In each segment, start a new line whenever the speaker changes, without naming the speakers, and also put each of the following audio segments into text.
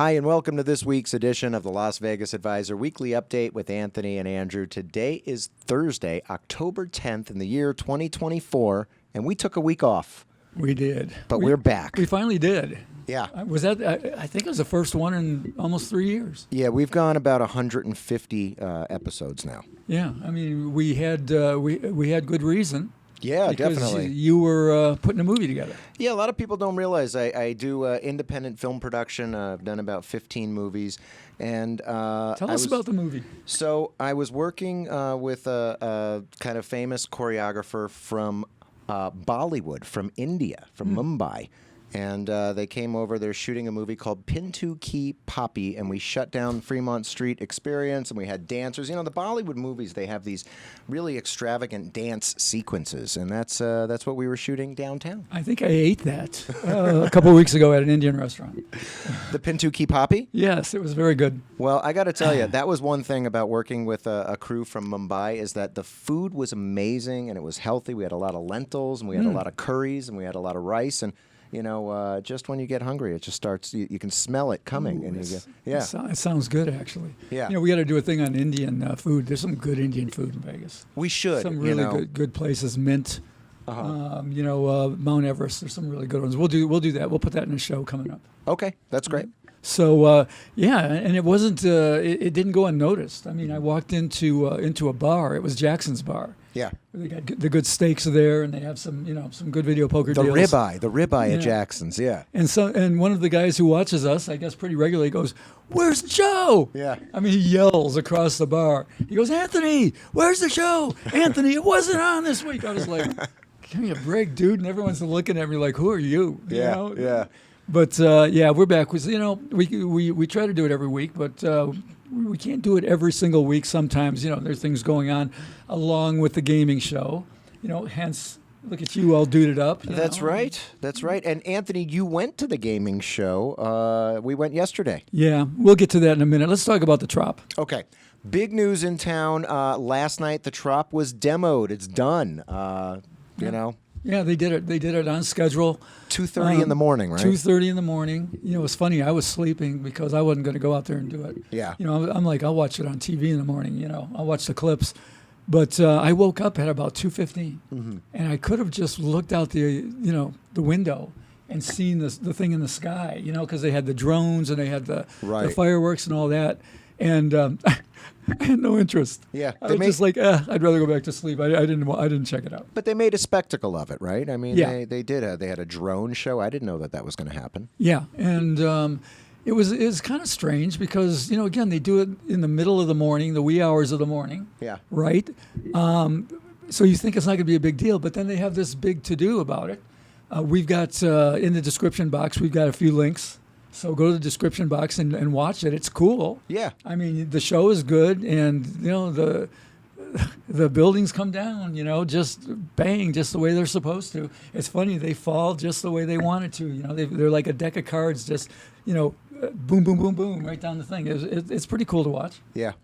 Hi, and welcome to this week's edition of the Las Vegas Advisor Weekly Update with Anthony and Andrew. Today is Thursday, October 10th in the year 2024, and we took a week off.
We did.
But we're back.
We finally did.
Yeah.
Was that? I think it was the first one in almost 3 years.
Yeah, we've gone about 150 episodes now.
Yeah, I mean, we had good reason.
Yeah, definitely.
You were putting a movie together.
Yeah, a lot of people don't realize I do independent film production. I've done about 15 movies. And
Tell us about the movie.
So I was working with a kind of famous choreographer from Bollywood, from India, from Mumbai. And they came over. They're shooting a movie called Pintu Ki Papi, and we shut down Fremont Street Experience, and we had dancers. You know, the Bollywood movies, they have these really extravagant dance sequences, and that's what we were shooting downtown.
I think I ate that a couple of weeks ago at an Indian restaurant.
The Pintu Ki Papi?
Yes, it was very good.
Well, I got to tell you, that was one thing about working with a crew from Mumbai, is that the food was amazing, and it was healthy. We had a lot of lentils, and we had a lot of curries, and we had a lot of rice, and you know, just when you get hungry, it just starts. You can smell it coming, and you get,
It sounds good, actually.
Yeah,
you know, we got to do a thing on Indian food. There's some good Indian food in Vegas.
We should.
Some really good places. Mint. You know, Mount Everest. There's some really good ones. We'll do that. We'll put that in a show coming up.
Okay, that's great.
So yeah, and it wasn't. It didn't go unnoticed. I mean, I walked into a bar. It was Jackson's bar.
Yeah,
they got the good steaks there, and they have some some good video poker deals.
The ribeye at Jackson's. Yeah,
and one of the guys who watches us, I guess pretty regularly, goes, "Where's Joe?"
Yeah,
I mean, he yells across the bar. He goes, "Anthony, where's the show? Anthony, it wasn't on this week." I was like, "Give me a break, dude!" And everyone's looking at me like, "Who are you?" You know?
Yeah.
But yeah, we're back. You know, we try to do it every week, but we can't do it every single week. Sometimes, you know, there's things going on along with the gaming show. You know, hence, look at you all duded up.
That's right. That's right. And Anthony, you went to the gaming show. We went yesterday.
Yeah, we'll get to that in a minute. Let's talk about the Trop.
Okay. Big news in town. Last night, the Trop was demoed. It's done. You know.
Yeah, they did it. They did it on schedule.
2:30 in the morning, right?
2:30 in the morning. You know, it's funny. I was sleeping because I wasn't going to go out there and do it.
Yeah.
You know, I'm like, I'll watch it on TV in the morning. You know, I'll watch the clips. But I woke up at about 2:15, and I could have just looked out the window and seen the thing in the sky. You know, because they had the drones and they had the fireworks and all that. And I had no interest.
Yeah,
I was just like, I'd rather go back to sleep. I didn't check it out.
But they made a spectacle of it, right? I mean, they did. They had a drone show. I didn't know that was going to happen.
Yeah, and it was kind of strange because, you know, again, they do it in the middle of the morning, the wee hours of the morning.
Yeah.
Right. So you think it's not going to be a big deal, but then they have this big to-do about it. We've got in the description box, we've got a few links. So go to the description box and watch it. It's cool.
Yeah.
I mean, the show is good, and you know the buildings come down. You know, just bang, just the way they're supposed to. It's funny, they fall just the way they wanted to. You know, they're like a deck of cards, just boom, boom, boom, boom, right down the thing. It's pretty cool to watch.
Yeah.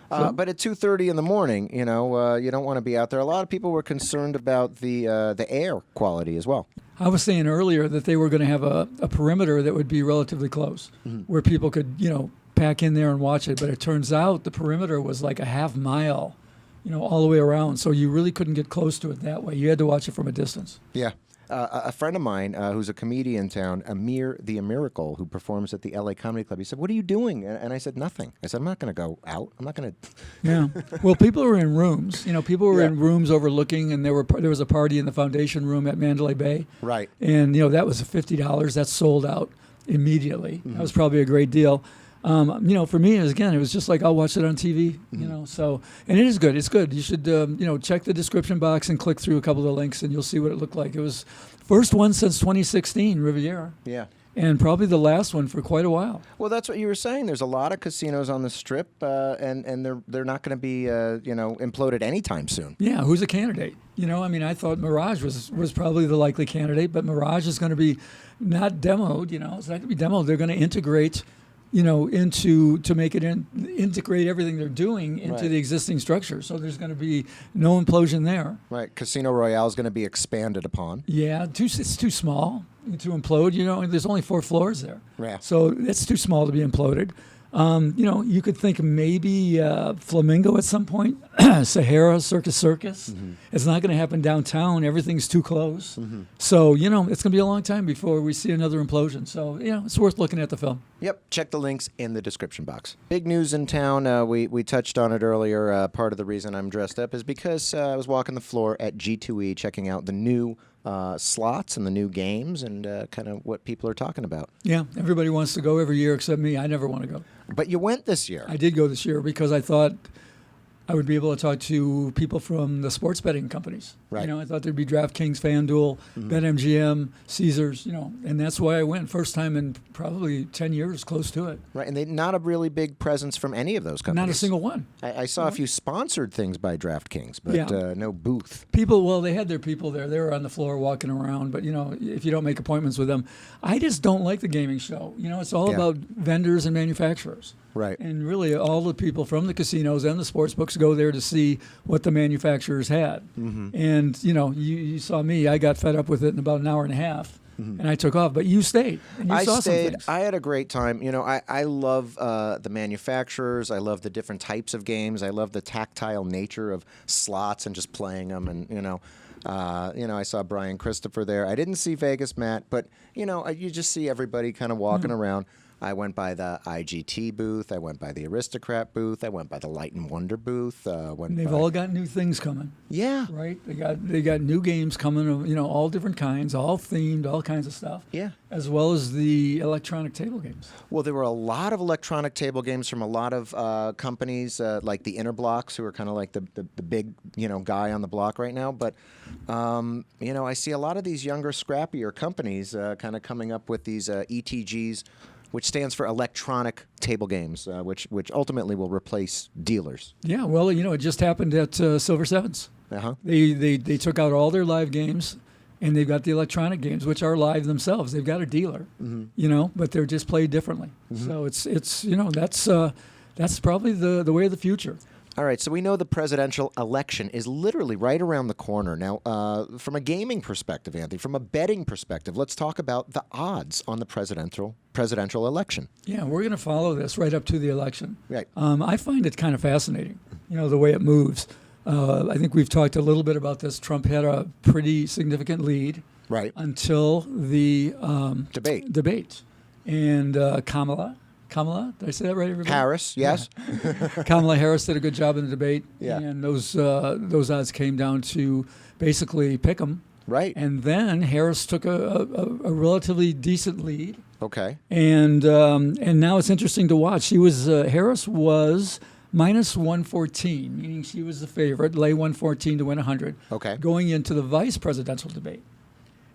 But at 2:30 in the morning, you know, you don't want to be out there. A lot of people were concerned about the air quality as well.
I was saying earlier that they were going to have a perimeter that would be relatively close, where people could, you know, pack in there and watch it. But it turns out the perimeter was like a half mile, you know, all the way around. So you really couldn't get close to it that way. You had to watch it from a distance.
Yeah. A friend of mine who's a comedian in town, Amir the Miracle, who performs at the LA Comedy Club, he said, "What are you doing?" And I said, "Nothing." I said, "I'm not going to go out. I'm not going to."
Yeah. Well, people were in rooms. You know, people were in rooms overlooking, and there was a party in the foundation room at Mandalay Bay.
Right.
And you know that was $50. That sold out immediately. That was probably a great deal. You know, for me, it was just like I'll watch it on TV. You know, so and it is good. It's good. You should you know, check the description box and click through a couple of the links, and you'll see what it looked like. It was first one since 2016, Riviera.
Yeah.
And probably the last one for quite a while.
Well, that's what you were saying. There's a lot of casinos on the Strip, and they're not going to be you know, imploded anytime soon.
Yeah, who's a candidate? You know, I mean, I thought Mirage was probably the likely candidate, but Mirage is going to be not demoed. You know, it's not going to be demoed. They're going to integrate, you know, integrate everything they're doing into the existing structure. So there's going to be no implosion there.
Right. Casino Royale is going to be expanded upon.
Yeah, it's too small. to implode. You know, and there's only 4 floors there.
Yeah.
So it's too small to be imploded. You know, you could think maybe Flamingo at some point, Sahara, Circus. It's not going to happen downtown. Everything's too close. So, you know, it's going to be a long time before we see another implosion. So, you know, it's worth looking at the film.
Yep, check the links in the description box. Big news in town. We touched on it earlier. Part of the reason I'm dressed up is because I was walking the floor at G2E checking out the new slots and the new games and kind of what people are talking about.
Yeah, everybody wants to go every year except me. I never want to go.
But you went this year.
I did go this year because I thought I would be able to talk to people from the sports betting companies.
Right.
You know, I thought there'd be DraftKings, FanDuel, BetMGM, Caesars, you know, and that's why I went. First time in probably 10 years, close to it.
Right, and they not a really big presence from any of those companies.
Not a single one.
I saw a few sponsored things by DraftKings, but
Yeah.
no booth.
People, well, they had their people there. They were on the floor walking around, but, you know, if you don't make appointments with them, I just don't like the gaming show. You know, it's all
Yeah.
about vendors and manufacturers.
Right.
And really, all the people from the casinos and the sports books go there to see what the manufacturers had. And, you know, you saw me. I got fed up with it in about an hour and a half, and I took off. But you stayed. And you
I
saw
stayed.
some things.
I had a great time. You know, I love the manufacturers. I love the different types of games. I love the tactile nature of slots and just playing them. And, you know, I saw Brian Christopher there. I didn't see Vegas Matt, but, you know, you just see everybody kind of walking around. I went by the IGT booth. I went by the Aristocrat booth. I went by the Light and Wonder booth.
And they've all got new things coming.
Yeah.
Right? They got new games coming, you know, all different kinds, all themed, all kinds of stuff.
Yeah.
As well as the electronic table games.
Well, there were a lot of electronic table games from a lot of companies, like the Inner Blocks, who are kind of like the big, you know, guy on the block right now. But, you know, I see a lot of these younger, scrappier companies kind of coming up with these ETGs, which stands for electronic table games, which ultimately will replace dealers.
Yeah, well, you know, it just happened at Silver Sevens.
Uh-huh.
They took out all their live games, and they've got the electronic games, which are live themselves. They've got a dealer, you know, but they're just played differently. So it's you know, that's probably the way of the future.
All right, so we know the presidential election is literally right around the corner. Now, from a gaming perspective, Anthony, from a betting perspective, let's talk about the odds on the presidential election.
Yeah, we're going to follow this right up to the election.
Right.
I find it kind of fascinating, you know, the way it moves. I think we've talked a little bit about this. Trump had a pretty significant lead
Right.
until the
Debate.
And Kamala, did I say that right, everybody?
Harris, yes.
Kamala Harris did a good job in the debate,
Yeah.
and those odds came down to basically pick 'em.
Right.
And then Harris took a relatively decent lead,
Okay.
and now it's interesting to watch. Harris was minus 114, meaning she was the favorite, lay 114 to win 100,
Okay.
going into the vice presidential debate.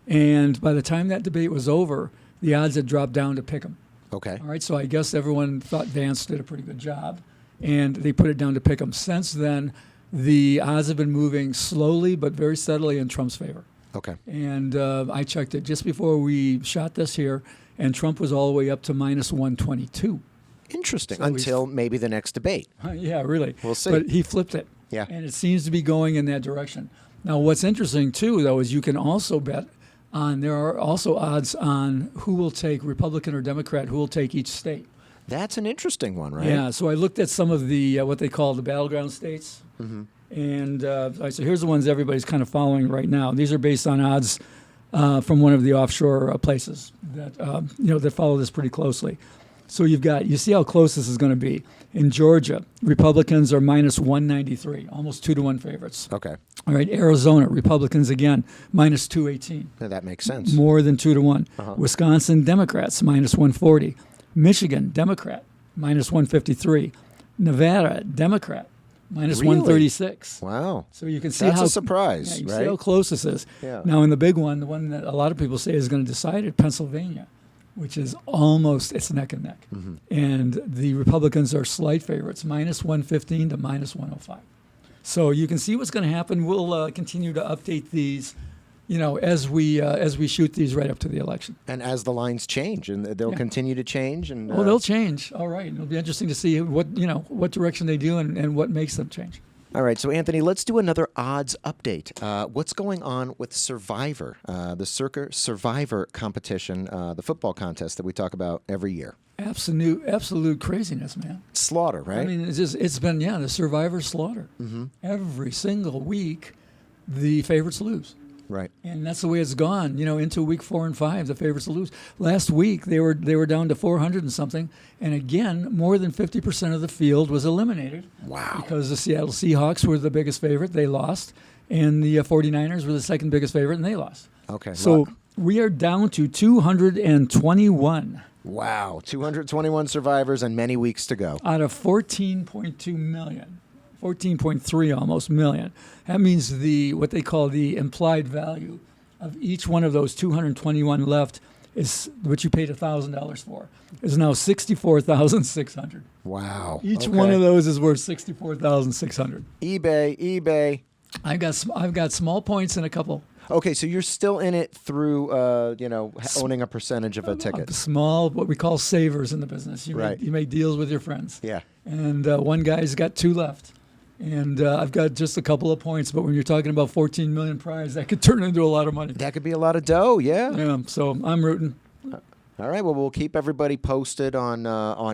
And by the time that debate was over, the odds had dropped down to pick 'em.
Okay.
All right, so I guess everyone thought Vance did a pretty good job, and they put it down to pick 'em. Since then, the odds have been moving slowly but very steadily in Trump's favor.
Okay.
And I checked it just before we shot this here, and Trump was all the way up to minus 122.
Interesting.
So
Until maybe the next debate.
Yeah, really.
We'll see.
But he flipped it.
Yeah.
And it seems to be going in that direction. Now, what's interesting, too, though, is you can also bet there are also odds on who will take, Republican or Democrat, who will take each state.
That's an interesting one, right?
Yeah, so I looked at some of the, what they call the battleground states. And I said, here's the ones everybody's kind of following right now. These are based on odds from one of the offshore places that, that follow this pretty closely. So you see how close this is going to be. In Georgia, Republicans are minus 193, almost 2-1 favorites.
Okay.
All right, Arizona, Republicans again, minus 218.
Now, that makes sense.
More than 2-1. Wisconsin, Democrats, minus 140. Michigan, Democrat, minus 153. Nevada, Democrat, minus
Really?
136.
Wow.
So you can see
That's
how
a surprise,
you
right?
see how close this is.
Yeah.
Now, in the big one, the one that a lot of people say is going to decide it, Pennsylvania, which is almost, it's neck and neck. And the Republicans are slight favorites, minus 115 to minus 105. So you can see what's going to happen. We'll continue to update these, as we shoot these right up to the election.
And as the lines change, and they'll continue to change. And
they'll change. All right. It'll be interesting to see what direction they do and what makes them change.
All right, so Anthony, let's do another odds update. What's going on with Survivor, the Circa Survivor competition, the football contest that we talk about every year?
Absolute craziness, man.
Slaughter, right?
I mean, it's been the Survivor slaughter. Every single week, the favorites lose.
Right.
And that's the way it's gone. Into week 4 and 5, the favorites lose. Last week they were down to 400 and something, and again, more than 50% of the field was eliminated.
Wow.
Because the Seattle Seahawks were the biggest favorite, they lost, and the 49ers were the second biggest favorite, and they lost.
Okay.
So we are down to 221.
Wow, 221 survivors and many weeks to go.
Out of 14.2 million. 14.3 almost million. That means what they call the implied value of each one of those 221 left is what you paid $1,000 for is now $64,600.
Wow.
Each one of those is worth $64,600.
eBay.
I've got small points in a couple.
Okay, so you're still in it through owning a percentage of a ticket.
Small, what we call savers in the business. You make deals with your friends.
Yeah.
And one guy's got 2 left. And I've got just a couple of points, but when you're talking about 14 million prize, that could turn into a lot of money.
That could be a lot of dough, yeah.
Yeah, so I'm rooting.
All right, well, we'll keep everybody posted on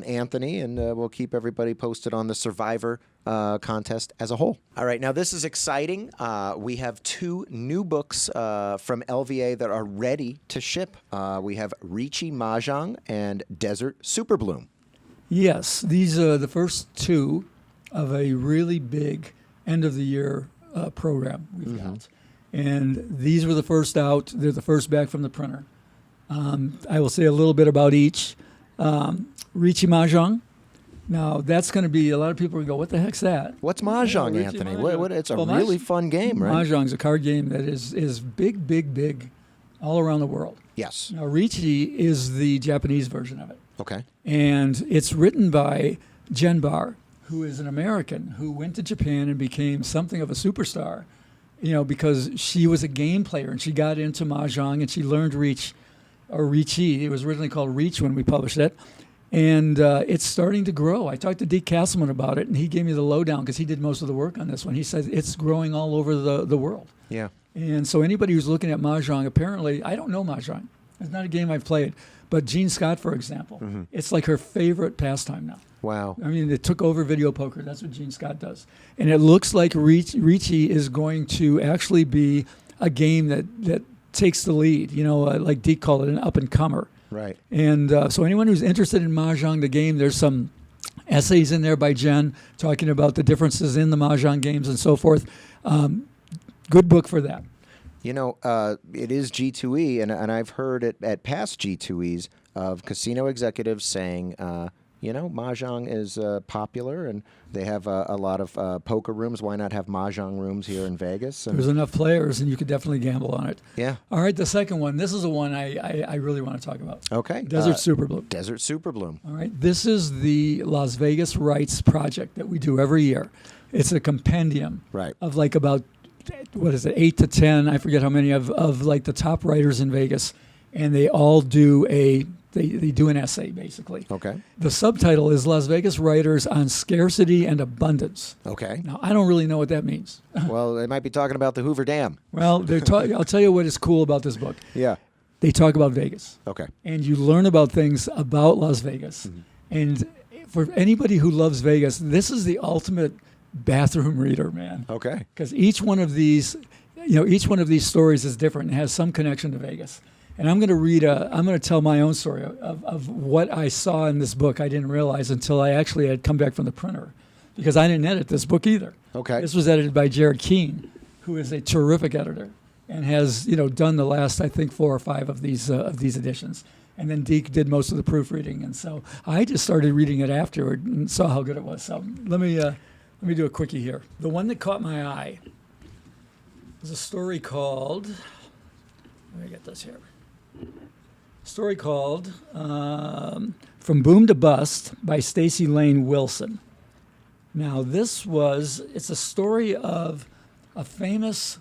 Anthony, and we'll keep everybody posted on the Survivor contest as a whole. All right, now this is exciting. We have 2 new books from LVA that are ready to ship. We have RIICHI MAHJONG and Desert Superbloom.
Yes, these are the first 2 of a really big end-of-the-year program we've got. And these were the first out. They're the first back from the printer. I will say a little bit about each. RIICHI MAHJONG. Now, that's going to be, a lot of people will go, what the heck's that?
What's Mahjong,
RIICHI
Anthony?
MAHJONG.
It's a really fun game, right?
Mahjong's a card game that is big all around the world.
Yes.
Now, RIICHI is the Japanese version of it.
Okay.
And it's written by Jen Barr, who is an American who went to Japan and became something of a superstar, because she was a game player and she got into Mahjong and she learned RIICHI. It was originally called Reach when we published it. And it's starting to grow. I talked to Deke Castleman about it, and he gave me the lowdown because he did most of the work on this one. He said it's growing all over the world.
Yeah.
And so anybody who's looking at Mahjong, apparently, I don't know Mahjong. It's not a game I've played. But Jean Scott, for example, it's like her favorite pastime now.
Wow.
I mean, it took over video poker. That's what Jean Scott does. And it looks like RIICHI is going to actually be a game that takes the lead, like Deke called it, an up-and-comer.
Right.
And so anyone who's interested in Mahjong, the game, there's some essays in there by Jen talking about the differences in the Mahjong games and so forth. Good book for that.
It is G2E, and I've heard it at past G2Es of casino executives saying, Mahjong is popular, and they have a lot of poker rooms. Why not have Mahjong rooms here in Vegas? And
there's enough players, and you could definitely gamble on it.
Yeah.
All right, the second one. This is the one I really want to talk about.
Okay.
Desert Superbloom.
Desert Superbloom.
All right. This is the Las Vegas Rights project that we do every year. It's a compendium of like about, 8 to 10, I forget how many, of like the top writers in Vegas. And they all do they do an essay, basically.
Okay.
The subtitle is Las Vegas Writers on Scarcity and Abundance.
Okay.
Now, I don't really know what that means.
Well, they might be talking about the Hoover Dam.
Well, I'll tell you what is cool about this book.
Yeah.
They talk about Vegas.
Okay.
And you learn about things about Las Vegas. And for anybody who loves Vegas, this is the ultimate bathroom reader, man.
Okay.
Because each one of these stories is different and has some connection to Vegas. And I'm going to tell my own story of what I saw in this book. I didn't realize until I actually had come back from the printer, because I didn't edit this book either.
Okay.
This was edited by Jared Keene, who is a terrific editor and has done the last, I think, 4 or 5 of these editions. And then Deke did most of the proofreading, and so I just started reading it afterward and saw how good it was. So let me do a quickie here. The one that caught my eye was a story called. Let me get this here. Story called From Boom to Bust by Stacy Lane Wilson. Now, it's a story of a famous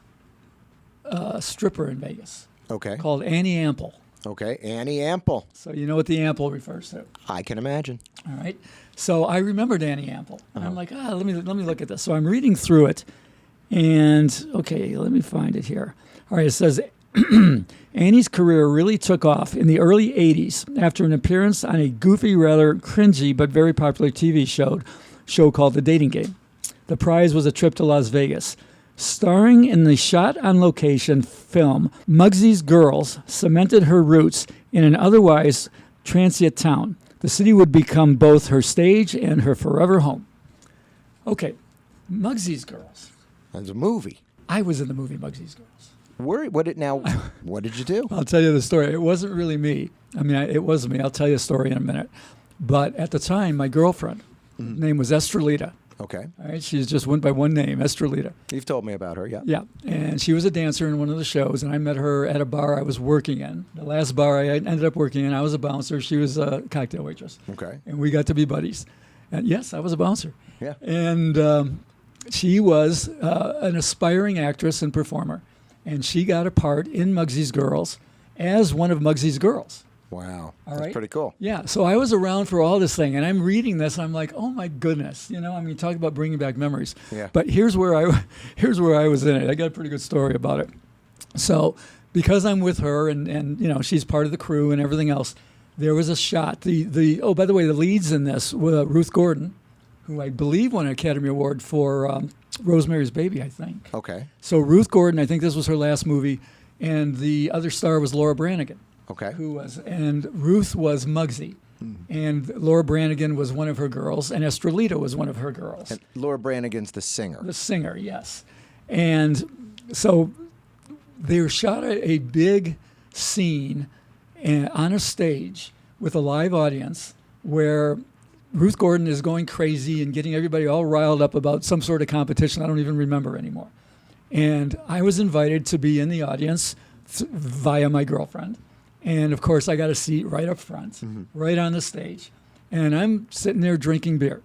stripper in Vegas.
Okay.
Called Annie Ample.
Okay, Annie Ample.
So you know what the ample refers to.
I can imagine.
All right. So I remembered Annie Ample. And I'm like, let me look at this. So I'm reading through it. And, okay, let me find it here. All right, it says, Annie's career really took off in the early 80s after an appearance on a goofy, rather cringy, but very popular TV show called The Dating Game. The prize was a trip to Las Vegas. Starring in the shot-on-location film Mugsy's Girls cemented her roots in an otherwise transient town. The city would become both her stage and her forever home. Okay, Mugsy's Girls.
That's a movie.
I was in the movie Mugsy's Girls.
What did you do?
I'll tell you the story. It wasn't really me. I mean, it was me. I'll tell you a story in a minute. But at the time, my girlfriend, her name was Estrelita.
Okay.
All right, she just went by one name, Estrelita.
You've told me about her, yeah.
Yeah, and she was a dancer in one of the shows, and I met her at a bar I was working in. The last bar I ended up working in, I was a bouncer. She was a cocktail waitress.
Okay.
And we got to be buddies. And yes, I was a bouncer.
Yeah.
And she was an aspiring actress and performer, and she got a part in Mugsy's Girls as one of Mugsy's girls.
Wow.
All
That's
right.
pretty cool.
Yeah. So I was around for all this thing, and I'm reading this, and I'm like, oh my goodness, I mean, talk about bringing back memories.
Yeah.
But here's where I was in it. I got a pretty good story about it. So because I'm with her, and she's part of the crew and everything else, there was a shot. Oh, by the way, the leads in this were Ruth Gordon, who I believe won an Academy Award for Rosemary's Baby, I think.
Okay.
So Ruth Gordon, I think this was her last movie, and the other star was Laura Branigan.
Okay.
And Ruth was Mugsy, and Laura Branigan was one of her girls, and Estrelita was one of her girls.
And Laura Branigan's the singer.
The singer, yes. And so they shot a big scene on a stage with a live audience where Ruth Gordon is going crazy and getting everybody all riled up about some sort of competition I don't even remember anymore. And I was invited to be in the audience via my girlfriend. And, of course, I got a seat right up front, right on the stage. And I'm sitting there drinking beer,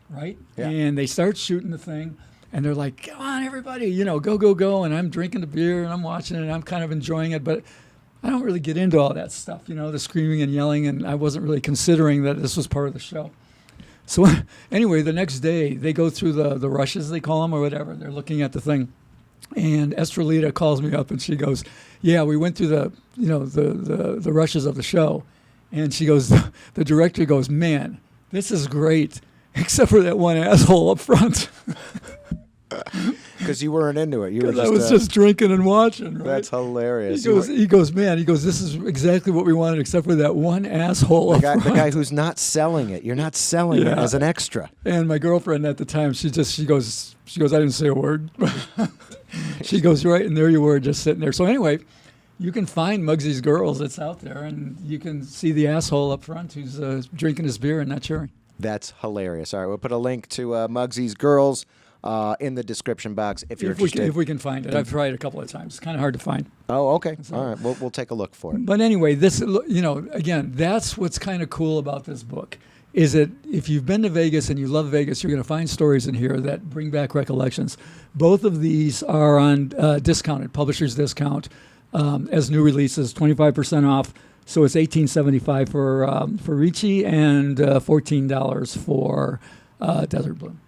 right?
Yeah.
And they start shooting the thing, and they're like, come on, everybody, go, go, go. And I'm drinking the beer, and I'm watching it, and I'm kind of enjoying it. But I don't really get into all that stuff, the screaming and yelling, and I wasn't really considering that this was part of the show. So anyway, the next day, they go through the rushes, they call them, or whatever. They're looking at the thing. And Estrelita calls me up, and she goes, yeah, we went through the rushes of the show. And she goes, the director goes, man, this is great, except for that one asshole up front.
Because you weren't into it.
I was just drinking and watching. Right?
That's hilarious.
He goes, man, this is exactly what we wanted, except for that one asshole up front.
The guy who's not selling it. You're not selling it as an extra.
And my girlfriend at the time, she goes, I didn't say a word. She goes, right, and there you were, just sitting there. So anyway, you can find Mugsy's Girls. It's out there, and you can see the asshole up front who's drinking his beer and not cheering.
That's hilarious. All right, we'll put a link to Mugsy's Girls in the description box if you're interested.
If we can find it. I've tried a couple of times. It's kind of hard to find.
Oh, okay. All right, we'll take a look for it.
But anyway, this, again, that's what's kind of cool about this book. Is that if you've been to Vegas and you love Vegas, you're going to find stories in here that bring back recollections. Both of these are on discounted, publisher's discount, as new releases, 25% off. So it's $18.75 for RIICHI and $14 for Desert Bloom.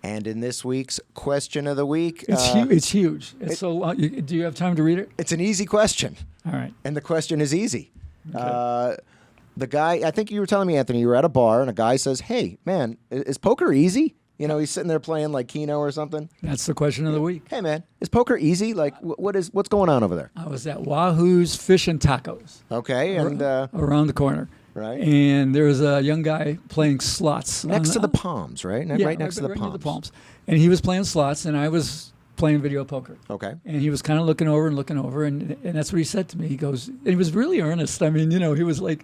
And in this week's question of the week,
it's huge. It's so long. Do you have time to read it?
It's an easy question.
All right.
And the question is easy.
Okay.
The guy, I think you were telling me, Anthony, you were at a bar and a guy says, hey, man, is poker easy? He's sitting there playing like Keno or something.
That's the question of the week.
Hey, man, is poker easy? Like, what's going on over there?
I was at Wahoo's Fish and Tacos.
Okay, and
around the corner.
Right.
And there was a young guy playing slots.
Next to the Palms, right?
Yeah,
right next to the
right
Palms.
near the Palms. And he was playing slots, and I was playing video poker.
Okay.
And he was kind of looking over, and that's what he said to me. He goes, and he was really earnest. I mean, he was like,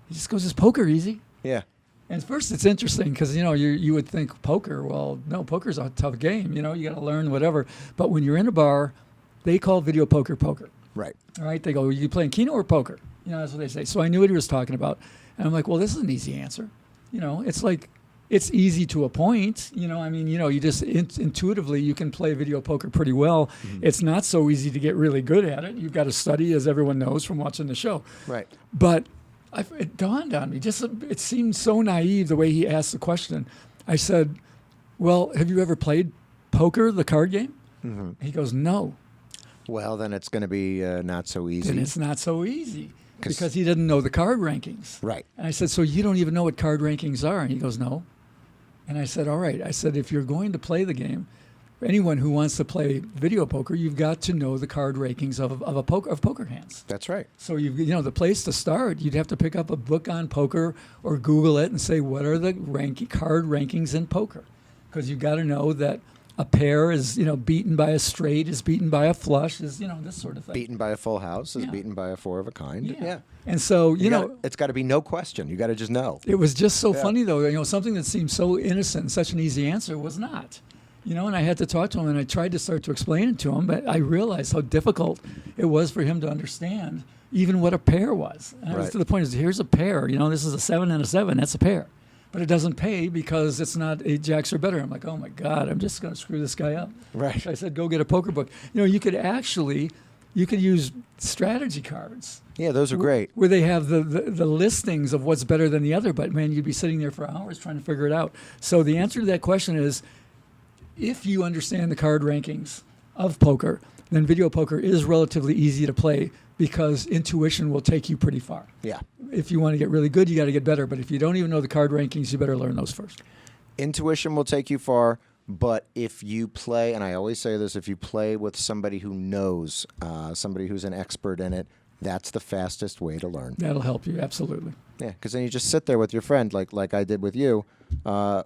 he just goes, is poker easy?
Yeah.
And first, it's interesting because, you would think poker, well, no, poker's a tough game. You got to learn whatever. But when you're in a bar, they call video poker poker.
Right.
All right. They go, are you playing Keno or poker? That's what they say. So I knew what he was talking about. And I'm like, well, this is an easy answer. It's like, it's easy to a point. I mean, you just intuitively you can play video poker pretty well. It's not so easy to get really good at it. You've got to study, as everyone knows from watching the show.
Right.
But it dawned on me. It seemed so naive the way he asked the question. I said, "Well, have you ever played poker, the card game?" He goes, "No."
Well, then it's going to be not so easy.
And it's not so easy because he didn't know the card rankings.
Right.
And I said, "So you don't even know what card rankings are?" And he goes, "No." And I said, "All right." I said, "If you're going to play the game, anyone who wants to play video poker, you've got to know the card rankings of poker hands."
That's right.
So the place to start, you'd have to pick up a book on poker or Google it and say, what are the card rankings in poker? Because you've got to know that a pair is, beaten by a straight, is beaten by a flush, is, this sort of thing.
Beaten by a full house is beaten by a four of a kind. Yeah.
And so,
it's got to be no question. You got to just know.
It was just so funny, though. Something that seemed so innocent and such an easy answer was not. And I had to talk to him, and I tried to start to explain it to him, but I realized how difficult it was for him to understand even what a pair was. And I was to the point, here's a pair. This is a 7 and a 7. That's a pair. But it doesn't pay because it's not 8 jacks or better. I'm like, oh, my God, I'm just going to screw this guy up.
Right.
So I said, go get a poker book. You could use strategy cards.
Yeah, those are great.
Where they have the listings of what's better than the other. But, man, you'd be sitting there for hours trying to figure it out. So the answer to that question is, if you understand the card rankings of poker, then video poker is relatively easy to play because intuition will take you pretty far.
Yeah.
If you want to get really good, you got to get better. But if you don't even know the card rankings, you better learn those first.
Intuition will take you far, but if you play, and I always say this, if you play with somebody who knows, somebody who's an expert in it, that's the fastest way to learn.
That'll help you, absolutely.
Yeah, because then you just sit there with your friend, like I did with you, for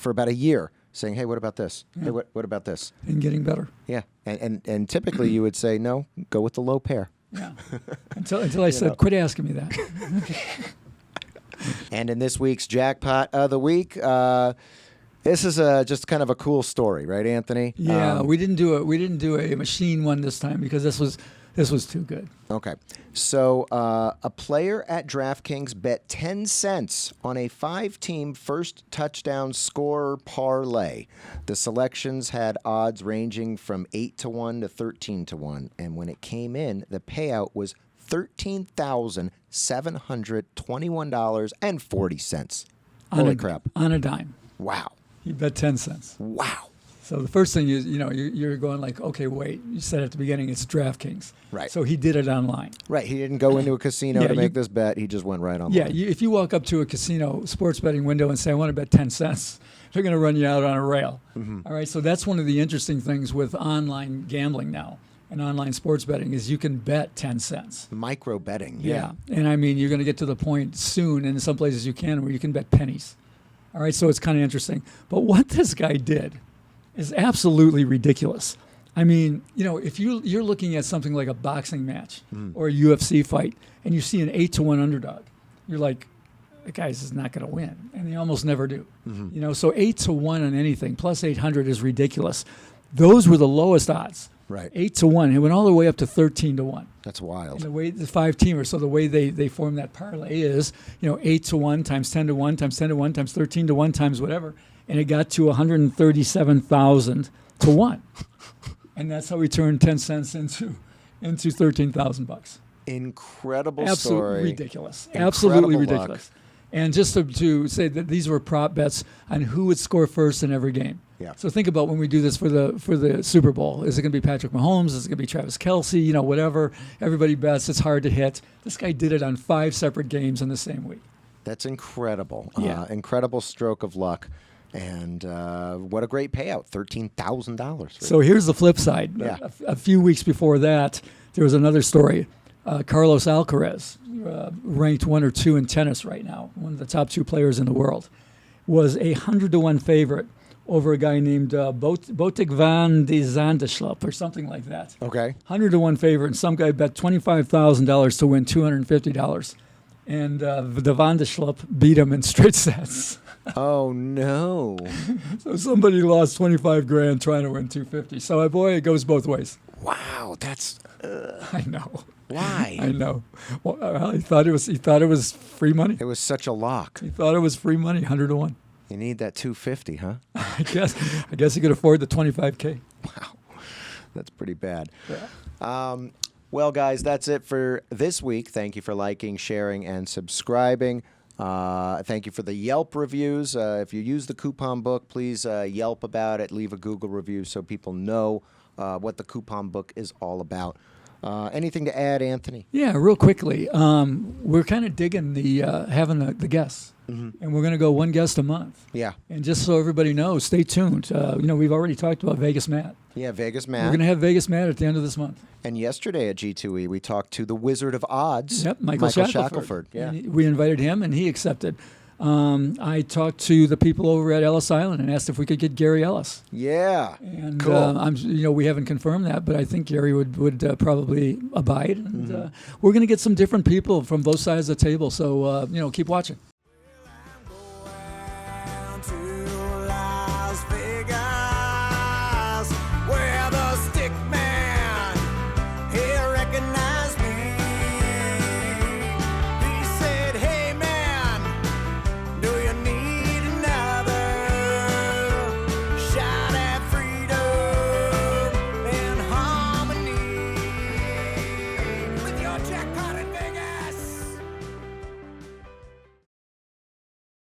about a year, saying, hey, what about this?
Yeah.
Hey, what about this?
And getting better.
Yeah, and typically you would say, no, go with the low pair.
Yeah, until I said, quit asking me that.
And in this week's Jackpot of the Week, this is just kind of a cool story, right, Anthony?
Yeah, we didn't do a machine one this time because this was too good.
Okay. So a player at DraftKings bet 10 cents on a 5-team first touchdown scorer parlay. The selections had odds ranging from 8-1 to 13-1. And when it came in, the payout was $13,721.40. Holy crap.
On a dime.
Wow.
He bet 10 cents.
Wow.
So the first thing is, you're going like, okay, wait. You said at the beginning it's DraftKings.
Right.
So he did it online.
Right. He didn't go into a casino to make this bet. He just went right online.
Yeah. If you walk up to a casino sports betting window and say, I want to bet 10 cents, they're going to run you out on a rail. Mm-hmm. All right. So that's one of the interesting things with online gambling now and online sports betting is you can bet 10 cents.
Micro betting.
Yeah. And I mean, you're going to get to the point soon, and in some places you can, where you can bet pennies. All right. So it's kind of interesting. But what this guy did is absolutely ridiculous. I mean, if you're looking at something like a boxing match or a UFC fight, and you see an 8-1 underdog, you're like, the guy's is not going to win, and they almost never do. Mm-hmm. So 8-1 on anything plus 800 is ridiculous. Those were the lowest odds.
Right.
8-1. It went all the way up to 13-1.
That's wild.
And the way the 5-teamer, so the way they form that parlay is, 8-1 times 10-1 times 10-1 times 13-1 times whatever. And it got to 137,000 to 1. And that's how we turned 10 cents into $13,000.
Incredible
Absolutely
story. Ridiculous.
Absolutely
Incredible
ridiculous. Luck. And just to say that these were prop bets on who would score first in every game.
Yeah.
So think about when we do this for the Super Bowl. Is it going to be Patrick Mahomes? Is it going to be Travis Kelce? Whatever. Everybody bets. It's hard to hit. This guy did it on 5 separate games in the same week.
That's incredible.
Yeah.
Incredible stroke of luck. And what a great payout, $13,000.
So here's the flip side.
Yeah.
A few weeks before that, there was another story. Carlos Alcaraz, ranked 1 or 2 in tennis right now, one of the top 2 players in the world, was a 100-1 favorite over a guy named Botic van de Zandschulp or something like that.
Okay.
100-1 favorite, and some guy bet $25,000 to win $250. And the Van de Schlup beat him in straight sets.
Oh, no.
So somebody lost 25 grand trying to win 250. So, boy, it goes both ways.
Wow, that's...
I know.
Why?
I know. Well, he thought it was free money.
It was such a lock.
He thought it was free money, 100-1.
You need that 250, huh?
I guess you could afford the 25K.
Wow, that's pretty bad. Yeah. Well, guys, that's it for this week. Thank you for liking, sharing, and subscribing. Thank you for the Yelp reviews. If you use the coupon book, please Yelp about it. Leave a Google review so people know what the coupon book is all about. Anything to add, Anthony?
Yeah, real quickly. We're kind of digging the having the guests, and we're going to go one guest a month.
Yeah.
And just so everybody knows, stay tuned. We've already talked about Vegas Matt.
Yeah, Vegas Matt.
We're going to have Vegas Matt at the end of this month.
And yesterday at G2E, we talked to the Wizard of Odds.
Yep, Michael Shackelford.
Yeah.
We invited him, and he accepted. I talked to the people over at Ellis Island and asked if we could get Gary Ellis.
Yeah,
and
cool.
We haven't confirmed that, but I think Gary would probably abide. And we're going to get some different people from both sides of the table. So keep watching.